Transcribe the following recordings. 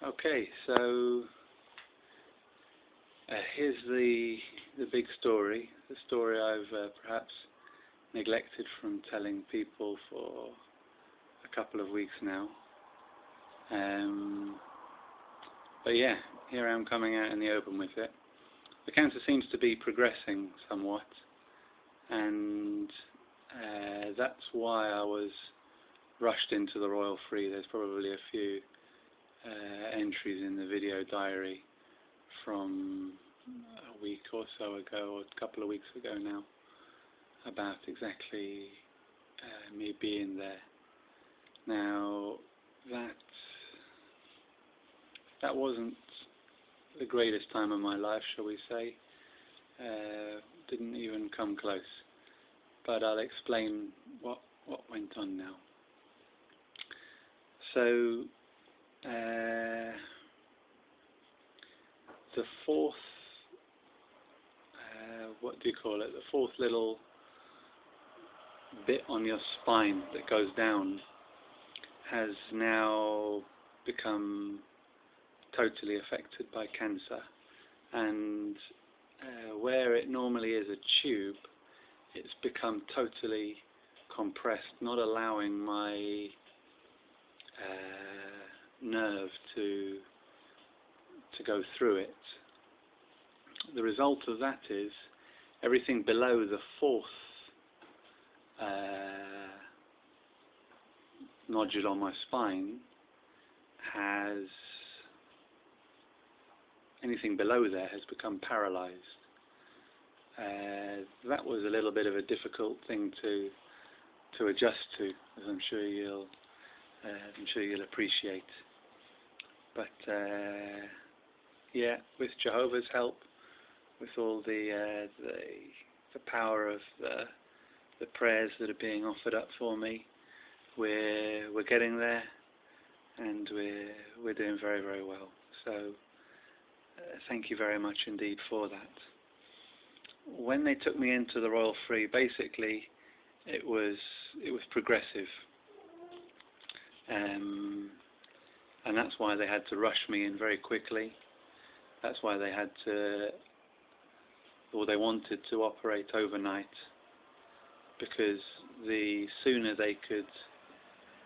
Okay, so here's the big story. The story I've perhaps neglected from telling people for a couple of weeks now. But yeah, here I am coming out in the open with it. The cancer seems to be progressing somewhat, and that's why I was rushed into the Royal Free. There's probably a few entries in the video diary from a week or so ago, or a couple of weeks ago now, about exactly me being there. Now, that wasn't the greatest time of my life, shall we say. Didn't even come close. But I'll explain what went on now. So, the fourth, what do you call it? The fourth little bit on your spine that goes down has now become totally affected by cancer, and where it normally is a tube, it's become totally compressed, not allowing my nerve to go through it. The result of that is everything below the fourth nodule on my spine anything below there has become paralyzed. That was a little bit of a difficult thing to adjust to, as I'm sure you'll appreciate. But yeah, with Jehovah's help, with all the power of the prayers that are being offered up for me, we're getting there, and we're doing very, very well. So thank you very much indeed for that. When they took me into the Royal Free, basically it was progressive, and that's why they had to rush me in very quickly. That's why they wanted to operate overnight, because the sooner they could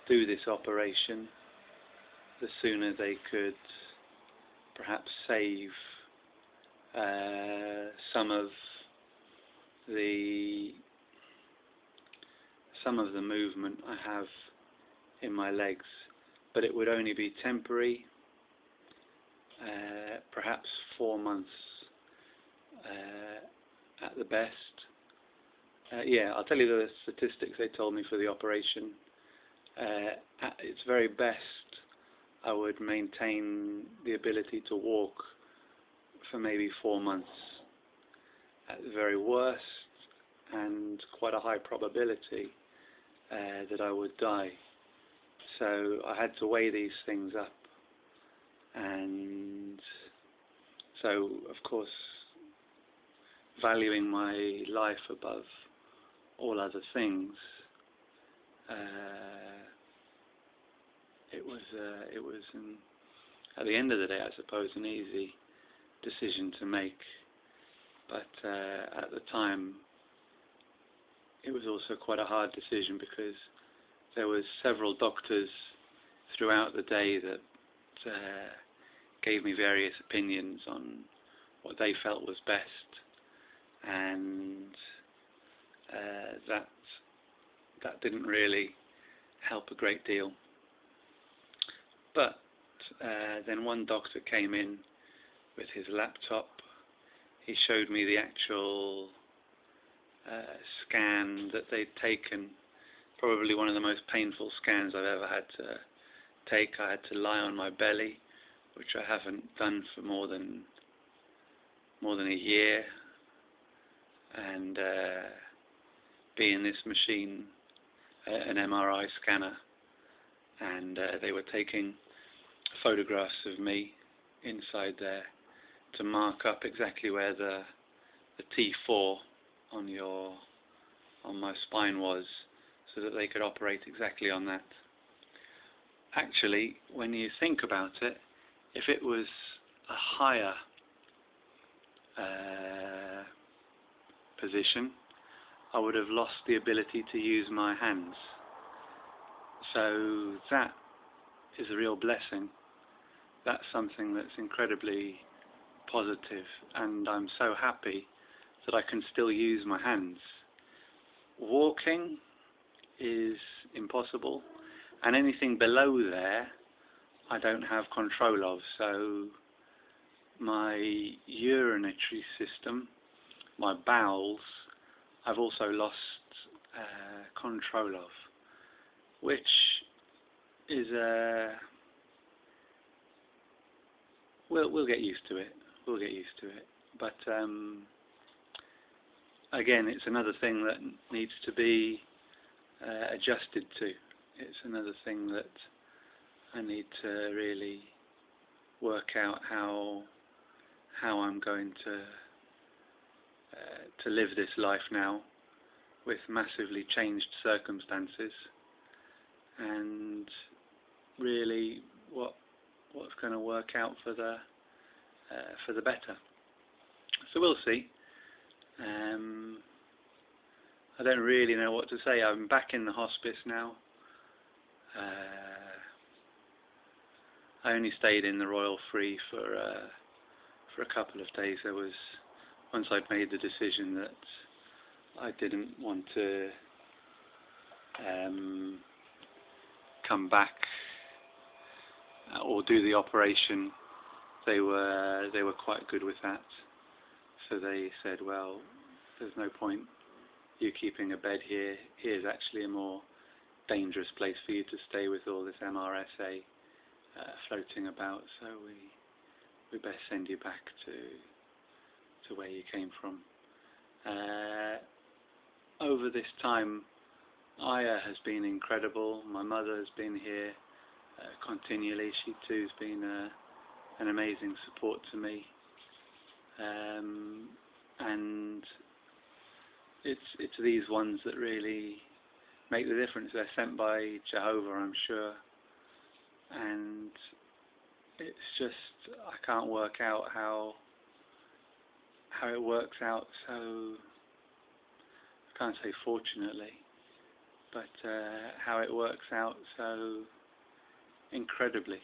do this operation, the sooner they could perhaps save some of the movement I have in my legs, but it would only be temporary, perhaps 4 months at the best. Yeah, I'll tell you the statistics they told me for the operation. At its very best, I would maintain the ability to walk for maybe 4 months. At the very worst, and quite a high probability, that I would die. So I had to weigh these things up, and so of course, valuing my life above all other things, it was at the end of the day, I suppose, an easy decision to make, but at the time it was also quite a hard decision, because there was several doctors throughout the day that gave me various opinions on what they felt was best, and that didn't really help a great deal. But then one doctor came in with his laptop. He showed me the actual scan that they'd taken, probably one of the most painful scans I've ever had to take. I had to lie on my belly, which I haven't done for more than a year, and be in this machine, an MRI scanner, and they were taking photographs of me inside there to mark up exactly where the T4 on my spine was, so that they could operate exactly on that. Actually, when you think about it, If it was a higher position, I would have lost the ability to use my hands. So that is a real blessing. That's something that's incredibly positive, and I'm so happy that I can still use my hands. Walking is impossible, and anything below there I don't have control of. So my urinary system, my bowels, I've also lost control of, which is we'll get used to it. We'll get used to it. But again, it's another thing that needs to be adjusted to. It's another thing that I need to really work out how I'm going to live this life now with massively changed circumstances, and really what's going to work out for the better. So we'll see. I don't really know what to say. I'm back in the hospice now. I only stayed in the Royal Free for a couple of days. Once I'd made the decision that I didn't want to come back or do the operation, they were quite good with that. So they said, well, there's no point you keeping a bed here. Here's actually a more dangerous place for you to stay with all this MRSA floating about. So we best send you back to where you came from. Over this time, Aya has been incredible. My mother has been here continually. She too has been an amazing support to me. And it's these ones that really make the difference. They're sent by Jehovah, I'm sure. And it's just, I can't work out how it works out. So I can't say fortunately, but how it works out so incredibly.